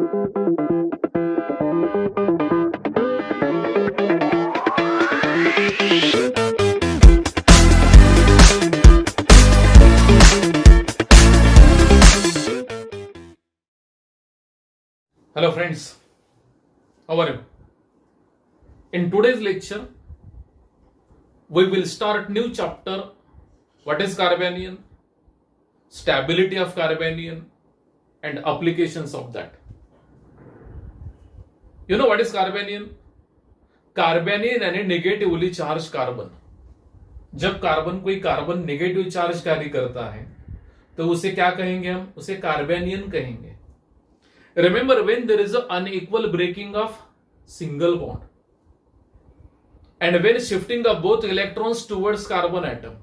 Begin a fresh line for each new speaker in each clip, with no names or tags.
Hello friends, how are you? In today's lecture, we will start new chapter. What is Carbanion? Stability of Carbanion and applications of that. You know what is Carbanion? Carbanion यानी negatively charge carbon. जब carbon कोई carbon negative charge carry करता है तो उसे क्या कहेंगे? हम उसे कार्बेनियन कहेंगे. Remember, when there is an unequal breaking of single bond and when shifting of both electrons towards carbon atom,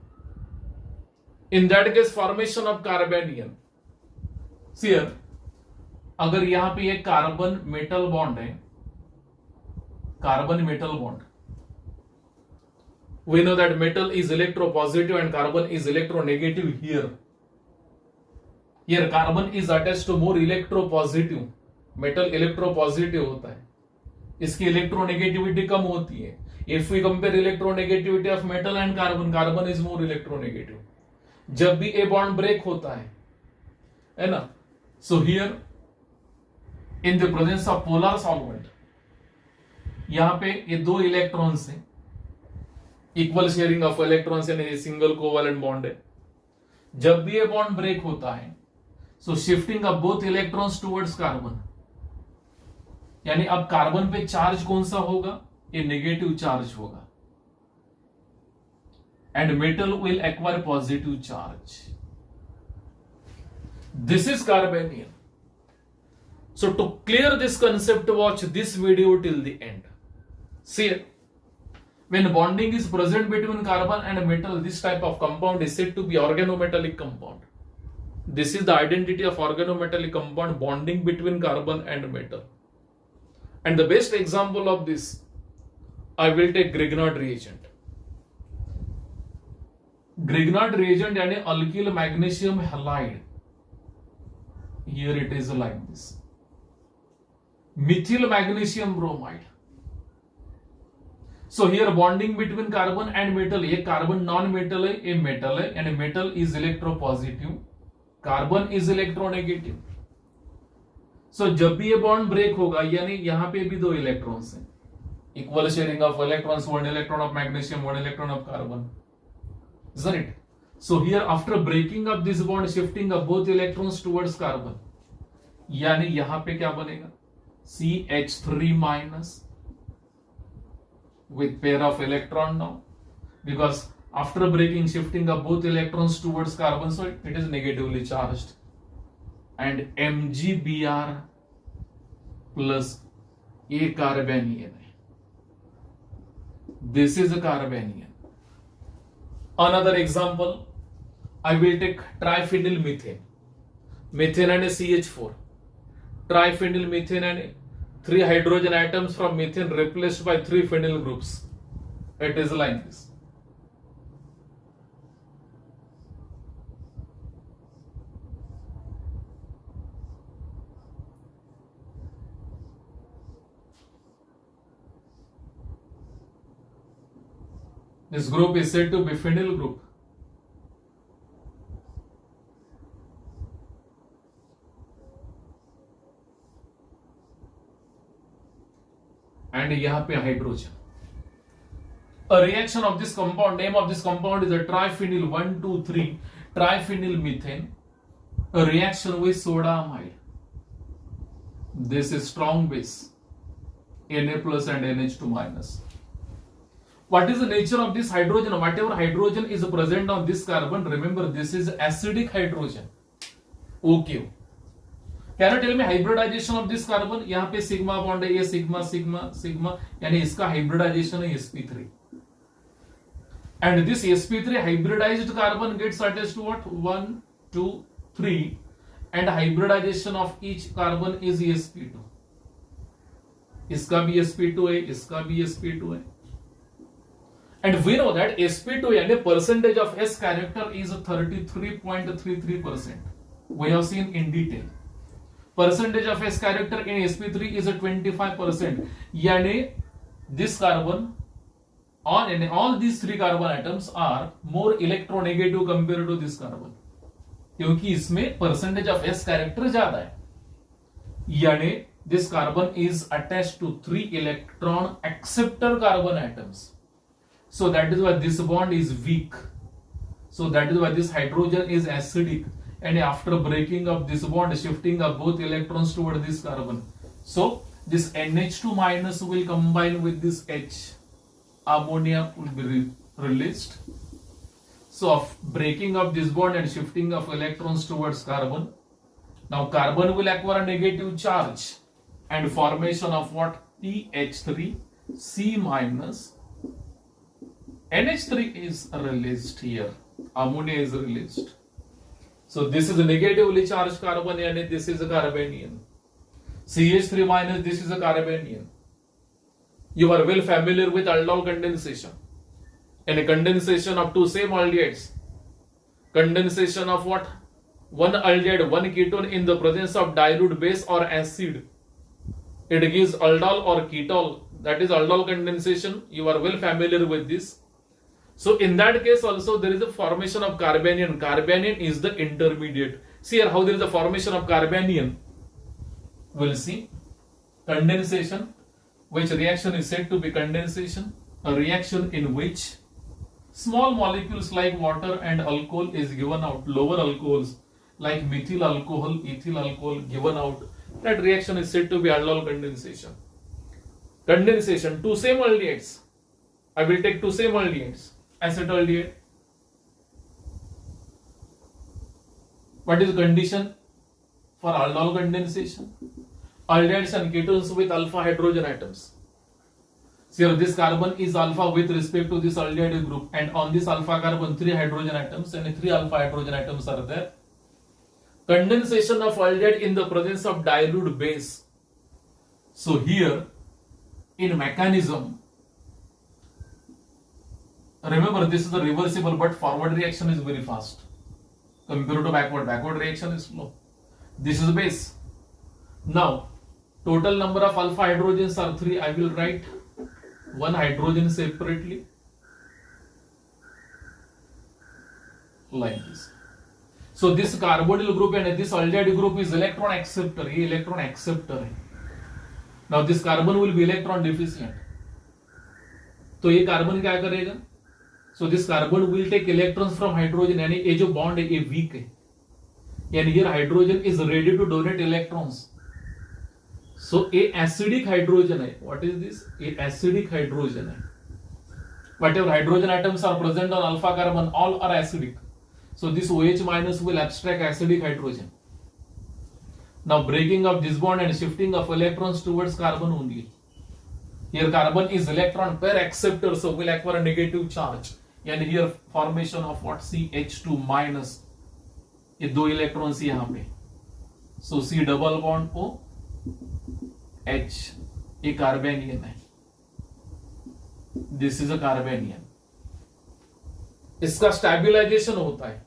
in that case formation of carbanion. See here, अगर यहां पे एक कार्बन मेटल बॉन्ड है, carbon metal bond, we know that metal is electropositive and carbon is electronegative here. Here carbon is attached to more electropositive, metal electropositive होता है, इसकी electronegativity कम होती है. If we compare electronegativity of metal and carbon, carbon is more electronegative. जब भी a bond break होता है ना? So here in the presence of polar solvent, यहाँ पे ये दो इलेक्ट्रॉन्स हैं, इक्वल शेयरिंग ऑफ इलेक्ट्रॉन्स यानी सिंगल कोवैलेंट बॉन्ड है. जब भी ये बॉन्ड ब्रेक होता है, so shifting of both electrons towards carbon, यानी अब कार्बन पे चार्ज कौन सा होगा? ये नेगेटिव चार्ज होगा and metal will acquire positive charge. This is carbanion. So to clear this concept, watch this video till the end. See when bonding is present between carbon and metal, this type of compound is said to be organometallic compound. This is the identity of organometallic compound, bonding between carbon and metal. And the best example of this, I will take Grignard reagent. Grignard reagent यानी alkyl magnesium halide. Here it is like this. Methyl magnesium bromide. So here bonding between carbon and metal, ये carbon non metal है, ये metal है, यानी metal is electropositive, carbon is electronegative. So जब भी ये bond break होगा, यानी यहां पे भी दो इलेक्ट्रॉन्स हैं, equal sharing of electrons, one electron of magnesium, one electron of carbon, isn't it? So here after breaking of this bond, shifting of both electrons towards carbon, यानी यहां पे क्या बनेगा? CH3 minus with pair of electron now, because after breaking, shifting of both electrons towards carbon, so it is negatively charged, and MgBr plus a carbanion. This is a carbanion. Another example, I will take triphenyl methane. Methane and CH4, triphenyl methane and 3 hydrogen atoms from methane replaced by 3 phenyl groups. It is like this. This group is said to be phenyl group. And यहाँ पे hydrogen. A reaction of this compound, name of this compound is a triphenyl 1,2,3 triphenyl methane. A reaction with soda amide. This is strong base, Na plus and NH2 minus. What is the nature of this hydrogen? Whatever hydrogen is present on this carbon, remember this is acidic hydrogen. Okay. Can you tell me hybridization of this carbon? यहाँ पे sigma bond है, ये sigma sigma sigma, यानी इसका hybridisation है sp3. And this sp3 hybridized carbon gets attached to what? 1, 2, 3, and hybridization of each carbon is sp2. इसका भी sp2 है, इसका भी sp2 है. And we know that sp2 यानी percentage of s character is 33.33%. We have seen in detail. percentage of s character in sp3 is a 25%. यानी this carbon on and all these three carbon atoms are more electronegative compared to this carbon, क्योंकि इसमें percentage of s character ज्यादा है. यानी this carbon is attached to 3 electron acceptor carbon atoms. So that is why this bond is weak. So that is why this hydrogen is acidic. And after breaking up this bond, shifting up both electrons toward this carbon. So this NH2 minus will combine with this H. Ammonia will be released. So of breaking up this bond and shifting of electrons towards carbon. Now carbon will acquire a negative charge and formation of what? TH3, C minus. NH3 is released here. Ammonia is released. So this is a negatively charged carbon and this is a carbanion. CH3 minus, this is a carbanion. You are well familiar with aldol condensation. And a condensation of two same aldehydes. Condensation of what? One aldehyde, one ketone in the presence of dilute base or acid. It gives aldol or ketol. That is aldol condensation. You are well familiar with this. So in that case also there is a formation of carbanion. Carbanion is the intermediate. See here how there is a formation of carbanion. We'll see. Condensation. Which reaction is said to be condensation? A reaction in which small molecules like water and alcohol is given out. Lower alcohols like methyl alcohol, ethyl alcohol given out. That reaction is said to be aldol condensation. Condensation. Two same aldehydes. I will take two same aldehydes. Acetaldehyde. What is the condition for aldol condensation? Aldehydes and ketones with alpha hydrogen atoms. So here this carbon is alpha with respect to this aldehyde group, and on this alpha carbon 3 hydrogen atoms and 3 alpha hydrogen atoms are there. Condensation of aldehyde in the presence of dilute base. So here in mechanism, remember this is a reversible, but forward reaction is very fast compared to backward. Backward reaction is slow. This is base. Now total number of alpha hydrogens are 3. I will write one hydrogen separately like this. So this carbonyl group and this aldehyde group is electron acceptor. ये electron acceptor है. Now this carbon will be electron deficient. तो ये carbon क्या करेगा? So this carbon will take electrons from hydrogen. यानी ये जो bond है ये weak है. यानी here hydrogen is ready to donate electrons. So a acidic hydrogen है. What is this? A acidic hydrogen है. Whatever hydrogen atoms are present on alpha carbon, all are acidic. So this OH minus will abstract acidic hydrogen. Now breaking of this bond and shifting of electrons towards carbon only. Here carbon is electron pair acceptor, so will acquire a negative charge. And here formation of what? CH2 minus. ये दो electrons यहाँ पे. So C double bond O H. ये कार्बेनियन है. This is a carbanion. इसका स्टैबिलाइजेशन होता है.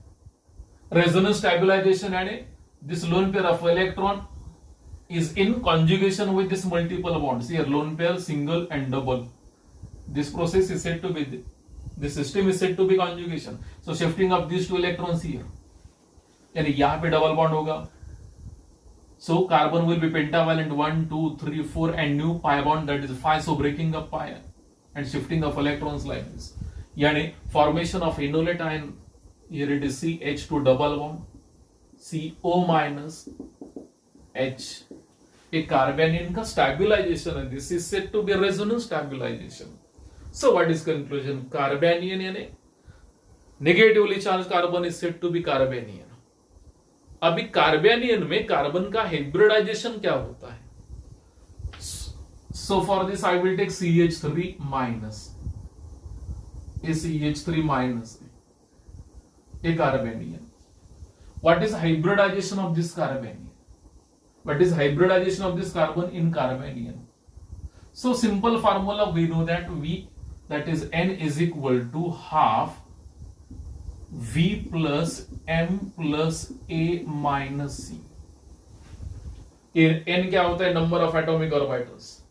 Resonance स्टैबिलाइजेशन यानी this lone pair of electron is in conjugation with this multiple bonds. Here lone pair, single and double. This process is said to be this system is said to be conjugation. So shifting of these two electrons here. यानी यहाँ पे double bond होगा. So carbon will be pentavalent 1, 2, 3, 4 and new pi bond, that is 5. So breaking up pi and shifting of electrons like this. यानी formation of enolate ion. Here it is CH2 double bond, CO minus H. A carbanion का stabilization है. This is said to be resonance stabilization. So what is conclusion? Carbanion यानी negatively charged carbon is said to be carbanion. अभी कार्बेनियन में carbon का hybridisation क्या होता है? So for this I will take CH3 minus. ये CH3 minus a carbanion. What is hybridization of this carbanion? What is hybridization of this carbon in carbanion? So simple formula we know that V, that is N is equal to half V plus M plus A minus C. N क्या होता है? Number of atomic orbitals.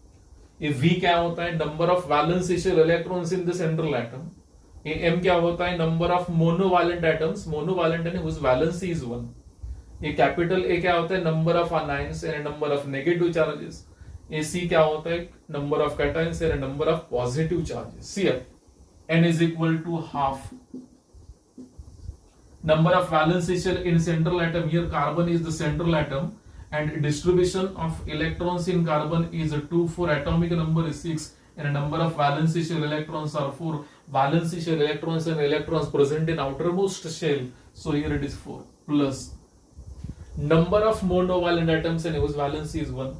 ये V क्या होता है? Number of valence shell electrons in the central atom. ये M क्या होता है? Number of monovalent atoms. Monovalent यानी whose valency is 1. ये कैपिटल A क्या होता है? Number of anions and number of negative charges. ये C क्या होता है? Number of cations and number of positive charges. See here, N is equal to half. Number of valence shell in central atom. Here carbon is the central atom and distribution of electrons in carbon is 2, 4, atomic number is 6 and number of valence shell electrons are 4. Valence shell electrons and electrons present in outermost shell. So here it is 4 plus number of monovalent atoms and whose valency is 1.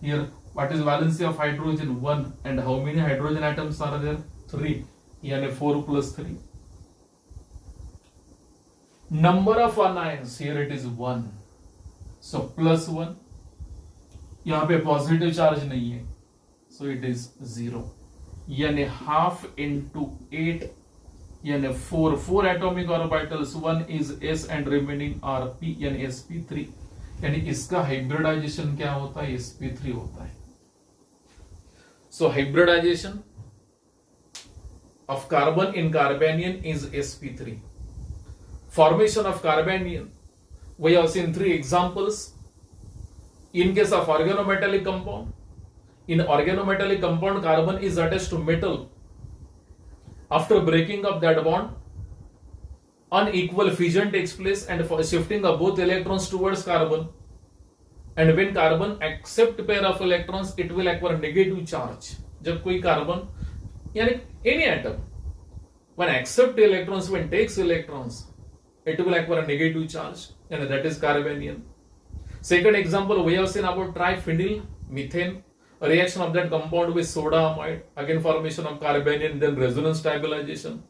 Here what is valency of hydrogen? 1. And how many hydrogen atoms are there? 3. Yani 4 plus 3. Number of anions, here it is 1. So plus 1. यहाँ पे positive charge नहीं है, so it is 0. यानी half into 8 यानी 4 atomic orbitals. 1 is S and remaining are P यानी sp3. यानी इसका hybridisation क्या होता है? sp3 होता है. So hybridization of carbon in carbanion is sp3. Formation of carbanion, we have seen 3 examples. In case of organometallic compound, in organometallic compound carbon is attached to metal. After breaking up that bond, unequal fission takes place and for shifting of both electrons towards carbon, and when carbon accept pair of electrons it will acquire negative charge. जब कोई carbon यानी any atom when accept electrons, when takes electrons, it will acquire a negative charge and that is carbanion. Second example, we have seen about triphenyl methane, a reaction of that compound with soda amide, again formation of carbanion, then resonance stabilization.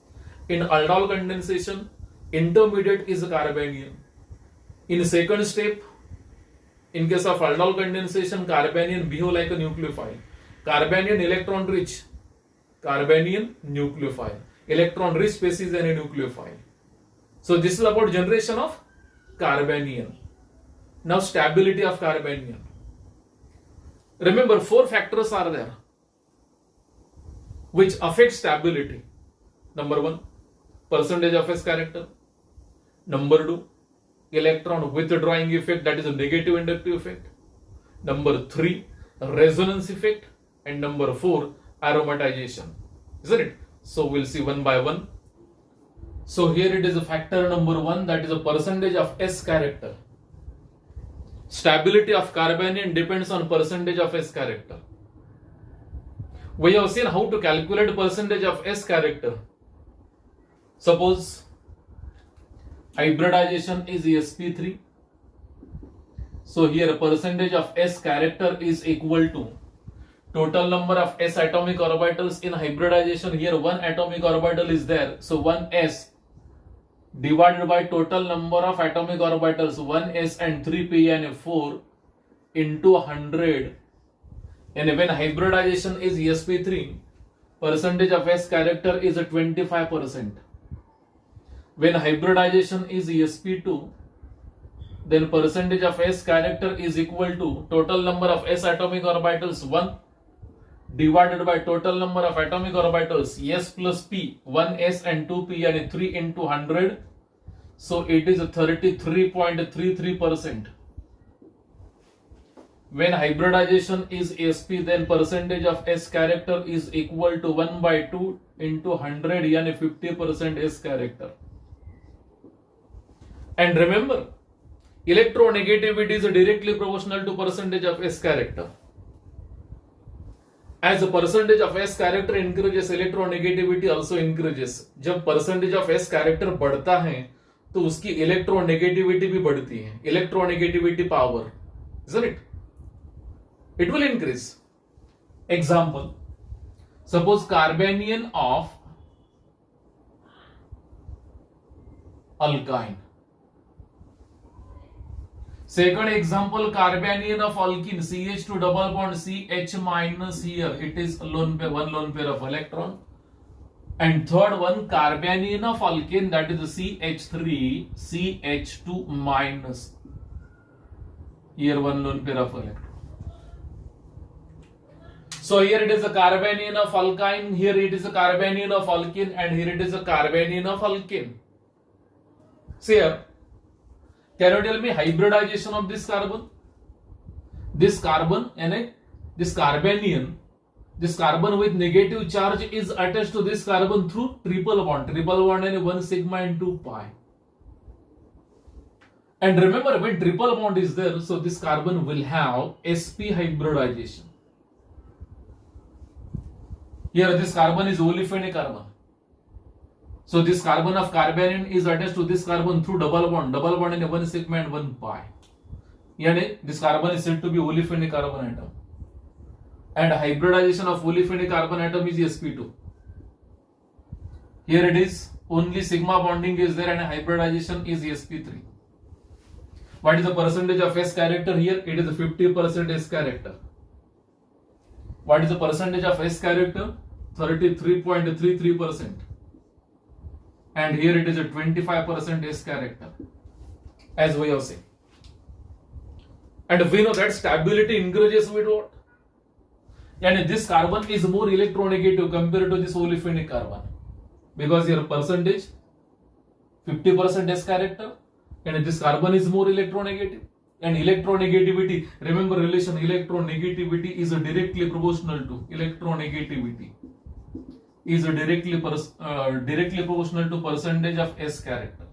In aldol condensation, intermediate is carbanion. In second step, in case of aldol condensation, carbanion behave like a nucleophile. Carbanion electron rich, carbanion nucleophile. Electron rich species and a nucleophile. So this is about generation of carbanion. Now stability of carbanion. Remember 4 factors are there which affect stability. Number 1, percentage of S character. Number 2, electron withdrawing effect, that is a negative inductive effect. Number 3, resonance effect. And number 4, aromatization. Isn't it? So we'll see one by one. So here it is a factor number 1, that is a percentage of S character. Stability of carbanion depends on percentage of S character. We have seen how to calculate percentage of S character. Suppose hybridization is sp3. So here percentage of S character is equal to total number of S atomic orbitals. In hybridization, here 1 atomic orbital is there. So 1s divided by total number of atomic orbitals, 1s and 3p and 4 into 100. And when hybridization is sp3, percentage of S character is 25%. When hybridization is sp2, then percentage of S character is equal to total number of S atomic orbitals 1 divided by total number of atomic orbitals S plus P, 1s and 2p and 3 into 100. So it is 33.33%. When hybridization is sp, then percentage of S character is equal to 1 by 2 into 100 yani 50% S character. And remember, electronegativity is directly proportional to percentage of S character. As the percentage of S character increases, electronegativity also increases. जब percentage of S character बढ़ता है तो उसकी electronegativity भी बढ़ती है. Electronegativity power, isn't it? It will increase. Example, suppose carbanion of alkyne. Second example, carbanion of alkene, CH2 double bond CH minus, here it is one lone pair of electron. And third one, carbanion of alkane, that is CH3 CH2 minus. Here one lone pair of electron. So here it is a carbanion of alkyne, here it is a carbanion of alkene, and here it is a carbanion of alkane. See here, can you tell me hybridization of this carbon? This carbon and this carbanion, this carbon with negative charge is attached to this carbon through triple bond and 1 sigma and 2 pi. And remember, when triple bond is there, so this carbon will have sp hybridization. Here this carbon is olefinic carbon. So this carbon of carbanion is attached to this carbon through double bond and 1 sigma and 1 pi. Yani this carbon is said to be olefinic carbon atom. And hybridization of olefinic carbon atom is sp2. Here it is only sigma bonding is there and hybridization is sp3. What is the percentage of S character here? It is a 50% S character. What is the percentage of S character? 33.33%. And here it is a 25% S character, as we have seen. And we know that stability increases with what? And this carbon is more electronegative compared to this olefinic carbon, because here percentage 50% S character, and this carbon is more electronegative. And electronegativity, remember relation, electronegativity is directly proportional to electronegativity is directly proportional to percentage of S character.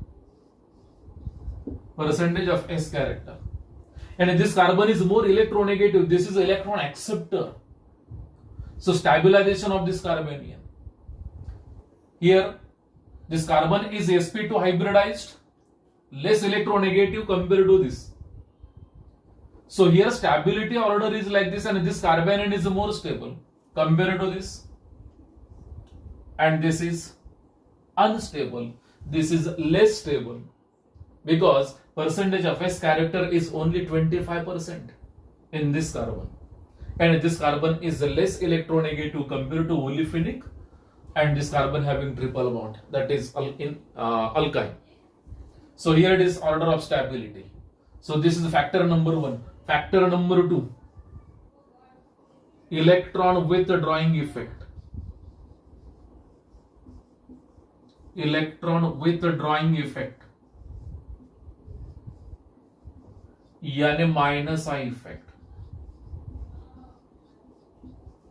Percentage of S character. And this carbon is more electronegative. This is electron acceptor. So stabilization of this carbanion. Here this carbon is sp2 hybridized, less electronegative compared to this. So here stability order is like this, and this carbanion is more stable compared to this. And this is unstable. This is less stable because percentage of S character is only 25% in this carbon. And this carbon is less electronegative compared to olefinic, and this carbon having triple bond, that is alkyne. So here it is order of stability. So this is factor number 1. Factor number 2, electron withdrawing effect. Electron withdrawing effect, यानी minus I effect.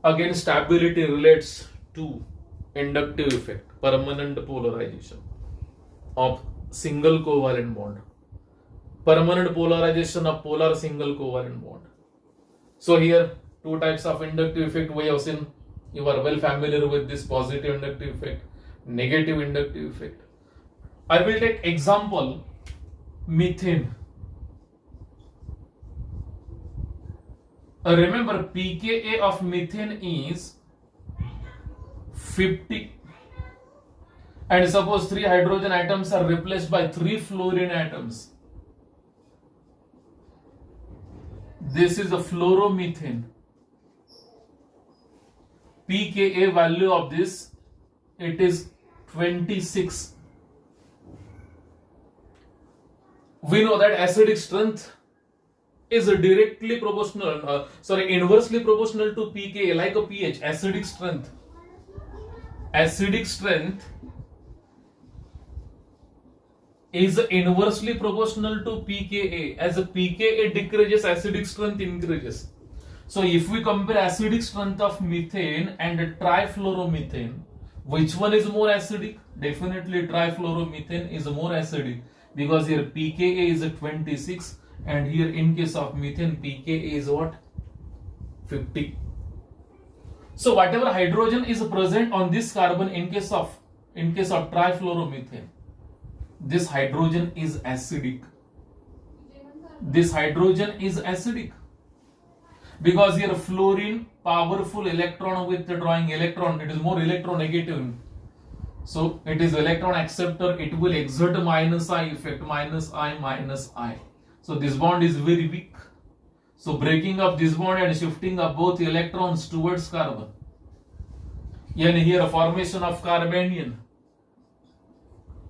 Again, stability relates to inductive effect, permanent polarization of single covalent bond. Permanent polarization of polar single covalent bond. So here two types of inductive effect we have seen. You are well familiar with this positive inductive effect, negative inductive effect. I will take example methane. Remember pKa of methane is 50, and suppose 3 hydrogen atoms are replaced by 3 fluorine atoms. This is a fluoromethane. pKa value of this, it is 26. We know that acidic strength is directly proportional, inversely proportional to pKa, like a pH. Acidic strength is inversely proportional to pKa. As a pKa decreases, acidic strength increases. So if we compare acidic strength of methane and trifluoromethane, which one is more acidic? Definitely trifluoromethane is more acidic, because here pKa is 26, and here in case of methane pKa is what? 50. So whatever hydrogen is present on this carbon in case of trifluoromethane, this hydrogen is acidic. This hydrogen is acidic because here fluorine, powerful electron withdrawing electron, it is more electronegative. So it is electron acceptor, it will exert minus I effect, minus I. So this bond is very weak. So breaking up this bond and shifting of both electrons towards carbon. And here a formation of carbanion.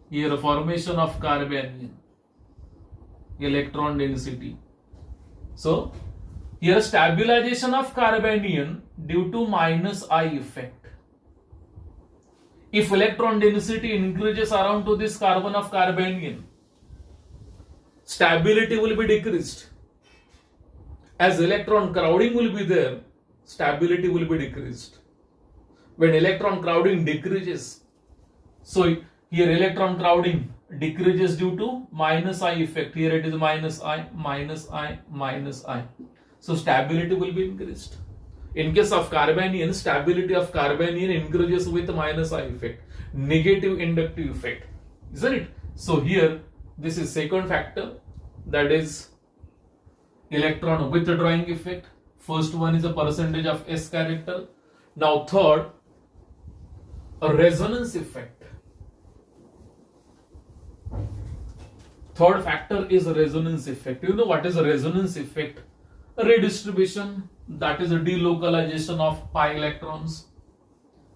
Here a formation of carbanion. Electron density So here stabilization of carbanion due to minus I effect. If electron density increases around to this carbon of carbanion, stability will be decreased. As electron crowding will be there, stability will be decreased. When electron crowding decreases, so here electron crowding decreases due to minus I effect. Here it is minus I, minus I, minus I. So stability will be increased. In case of carbanion, stability of carbanion increases with minus I effect, negative inductive effect, isn't it? So here this is second factor, that is electron withdrawing effect. First one is a percentage of S character. Now third, a resonance effect. Third factor is a resonance effect. You know what is a resonance effect? A redistribution, that is a delocalization of pi electrons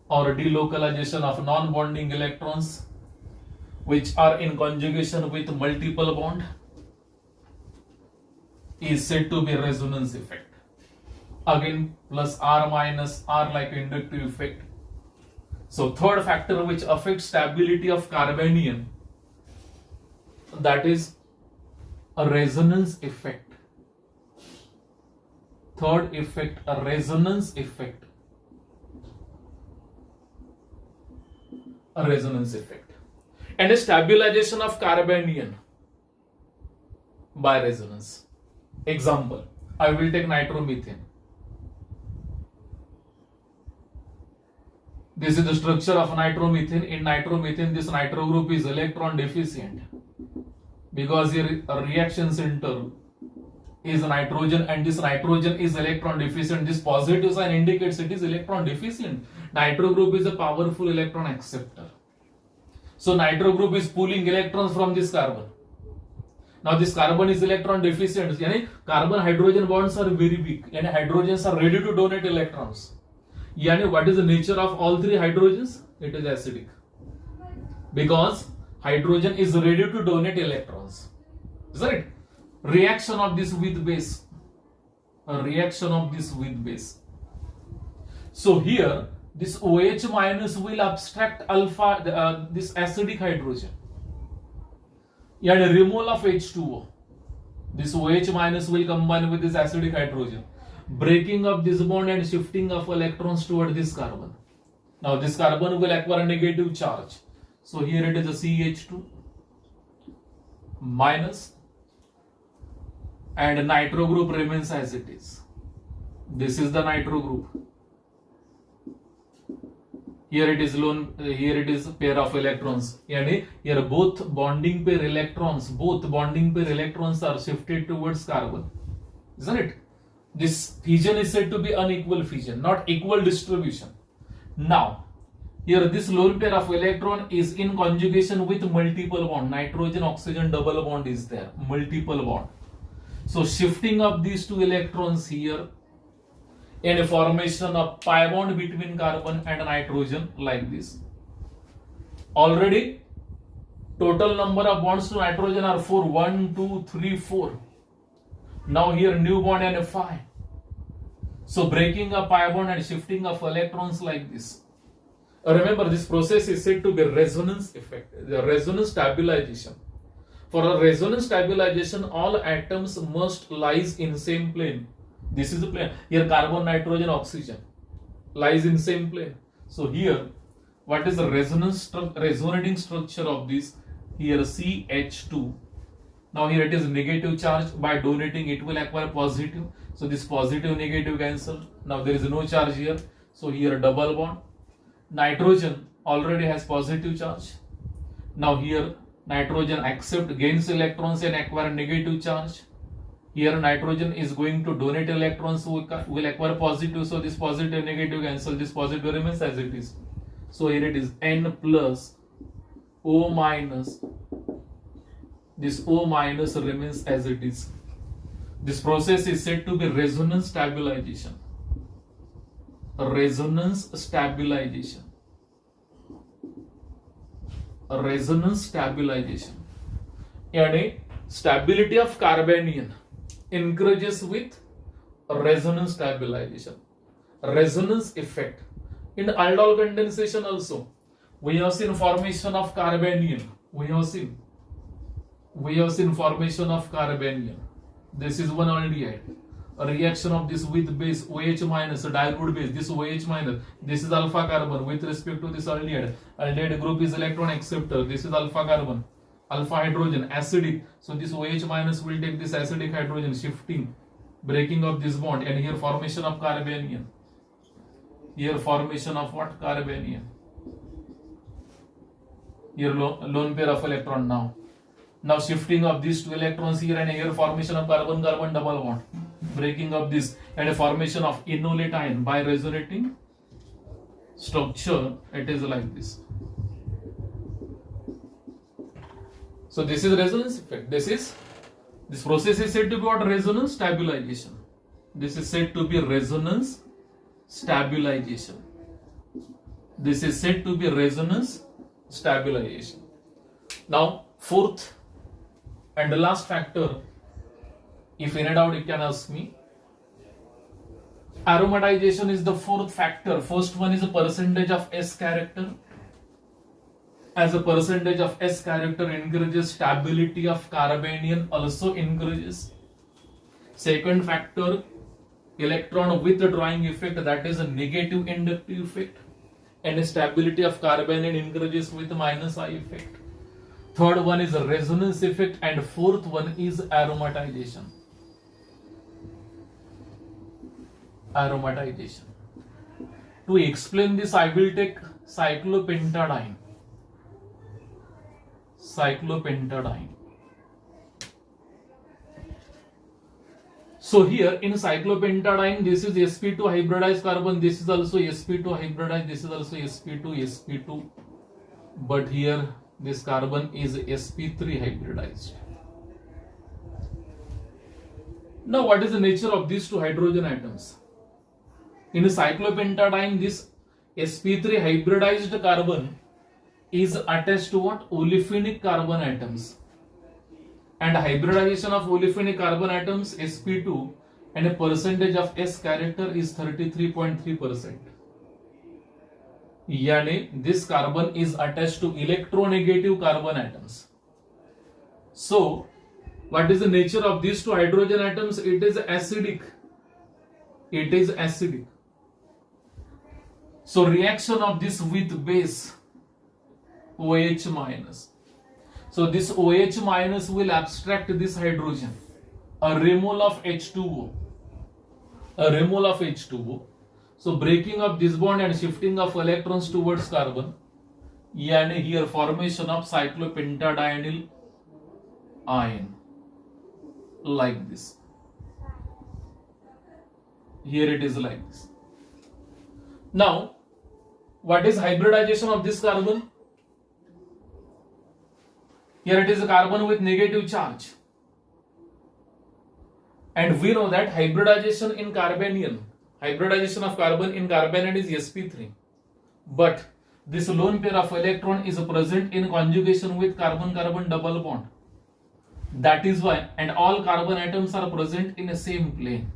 or a delocalization of non-bonding electrons which are in conjugation with multiple bond, is said to be a resonance effect. Again plus R minus R like inductive effect. So third factor which affects stability of carbanion, that is a resonance effect. Third effect, a resonance effect. A resonance effect. And a stabilization of carbanion by resonance. Example, I will take nitromethane. This is the structure of nitromethane. In nitromethane, this nitro group is electron deficient because here a reaction center is nitrogen and this nitrogen is electron deficient. This positive sign indicates it is electron deficient. Nitro group is a powerful electron acceptor. So nitro group is pulling electrons from this carbon. Now this carbon is electron deficient. Yani carbon hydrogen bonds are very weak and hydrogens are ready to donate electrons. Yani what is the nature of all three hydrogens? It is acidic. Because hydrogen is ready to donate electrons. Is that it? Reaction of this with base. A reaction of this with base. So here this OH minus will abstract alpha, this acidic hydrogen. And removal of H2O. This OH minus will combine with this acidic hydrogen, breaking up this bond and shifting of electrons toward this carbon. Now this carbon will acquire a negative charge. So here it is a CH2 minus and nitro group remains as it is. This is the nitro group. Here it is lone, here it is pair of electrons. Yani here both bonding pair electrons are shifted towards carbon. Isn't it? This fission is said to be unequal fission, not equal distribution. Now, here this lone pair of electron is in conjugation with multiple bond. Nitrogen, oxygen double bond is there, multiple bond. So shifting of these two electrons here in a formation of pi bond between carbon and nitrogen like this. Already total number of bonds to nitrogen are 4. 1, 2, 3, 4. Now here new bond and a phi. So breaking a pi bond and shifting of electrons like this. Remember this process is said to be resonance effect, the resonance stabilization. For a resonance stabilization, all atoms must lies in same plane. This is the plane. Here carbon, nitrogen, oxygen lies in same plane. So here, what is the resonating structure of this? Here CH2. Now here it is negative charge. By donating, it will acquire positive. So this positive negative cancel. Now there is no charge here. So here double bond. Nitrogen already has positive charge. Now here nitrogen gains electrons and acquire negative charge. Here nitrogen is going to donate electrons, will acquire positive. So this positive negative cancel. This positive remains as it is. So here it is N plus O minus. This O minus remains as it is. This process is said to be resonance stabilization. Resonance stabilization. Resonance stabilization. Yani stability of carbanion encourages with resonance stabilization, resonance effect. In aldol condensation also, we have seen formation of carbanion. We have seen formation of carbanion. This is one aldehyde. A reaction of this with base OH minus, a dilute base, this OH minus, this is alpha carbon with respect to this aldehyde. Aldehyde group is electron acceptor. This is alpha carbon, alpha hydrogen, acidic. So this OH minus will take this acidic hydrogen, shifting, breaking of this bond, and here formation of carbanion. Here formation of what? Carbanion. Here lone pair of electron now. Now shifting of these two electrons here, and here formation of carbon-carbon double bond, breaking of this, and a formation of enolate ion by resonating structure. It is like this. So this is resonance effect. This process is said to be what? Resonance stabilization. This is said to be resonance stabilization. This is said to be resonance stabilization. Now, fourth and the last factor, if in doubt you can ask me. Aromatization is the fourth factor. First one is a percentage of S character. As a percentage of S character encourages stability of carbanion, also encourages. Second factor, electron withdrawing effect, that is a negative inductive effect, and stability of carbanion encourages with minus I effect. Third one is a resonance effect, and fourth one is aromatization. Aromatization. To explain this, I will take cyclopentadiene. Cyclopentadiene. So here in cyclopentadiene, this is sp2 hybridized carbon, this is also sp2 hybridized, this is also sp2, but here this carbon is sp3 hybridized. Now what is the nature of these two hydrogen atoms? In cyclopentadiene, this sp3 hybridized carbon is attached to what? Olefinic carbon atoms. And hybridization of olefinic carbon atoms sp2, and a percentage of S character is 33.3%. Yani this carbon is attached to electronegative carbon atoms. So what is the nature of these two hydrogen atoms? It is acidic. It is acidic. So reaction of this with base OH minus. So this OH minus will abstract this hydrogen, a remole of H2O. A remole of H2O. So breaking of this bond and shifting of electrons towards carbon. And here formation of cyclopentadienyl ion. Like this. Here it is like this. Now, what is hybridization of this carbon? Here it is a carbon with negative charge. And we know that hybridization in carbanion, hybridization of carbon in carbanion is sp3. But this lone pair of electron is present in conjugation with carbon-carbon double bond. That is why, and all carbon atoms are present in the same plane.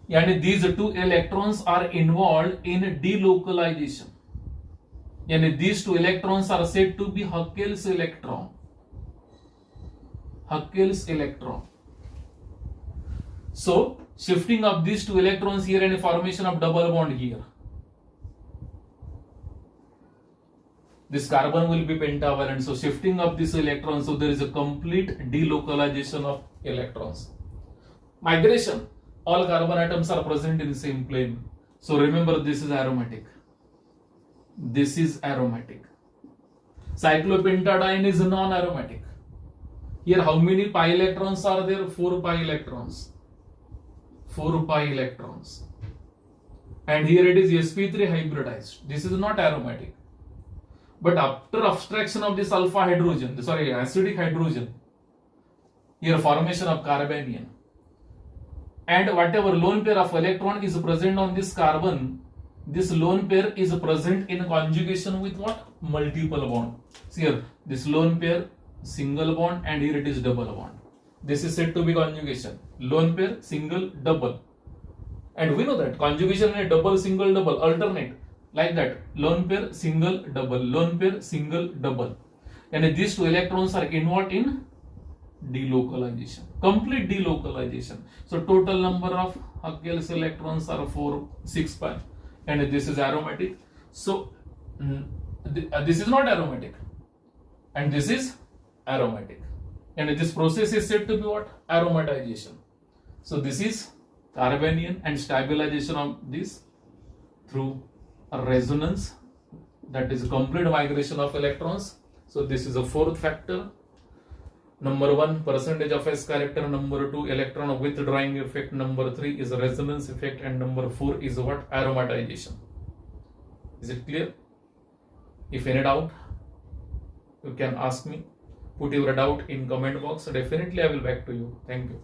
Yani these two electrons are involved in delocalization. Yani these two electrons are said to be Huckel's electron. Huckel's electron. So shifting of these two electrons here and a formation of double bond here. This carbon will be pentavalent. So shifting of this electron, so there is a complete delocalization of electrons. Migration. All carbon atoms are present in the same plane. So remember, this is aromatic. This is aromatic. Cyclopentadiene is non-aromatic. Here how many pi electrons are there? 4 pi electrons. 4 pi electrons. And here it is sp3 hybridized. This is not aromatic. But after abstraction of this alpha hydrogen, acidic hydrogen, here formation of carbanion. And whatever lone pair of electron is present on this carbon, this lone pair is present in conjugation with what? Multiple bond. See here, this lone pair, single bond, and here it is double bond. This is said to be conjugation. Lone pair, single, double. And we know that conjugation is double, single, double, alternate. Like that. Lone pair, single, double. Lone pair, single, double. And these two electrons are involved in delocalization. Complete delocalization. So total number of Huckel's electrons are 4, 6 pi. And this is aromatic. So this is not aromatic. And this is aromatic. And this process is said to be what? Aromatization. So this is carbanion, and stabilization of this through a resonance, that is complete migration of electrons. So this is a fourth factor. Number 1, percentage of S character. Number 2, electron withdrawing effect. Number 3 is a resonance effect, and number 4 is what? Aromatization. Is it clear? If any doubt, you can ask me. Put your doubt in comment box. Definitely I will back to you. Thank you.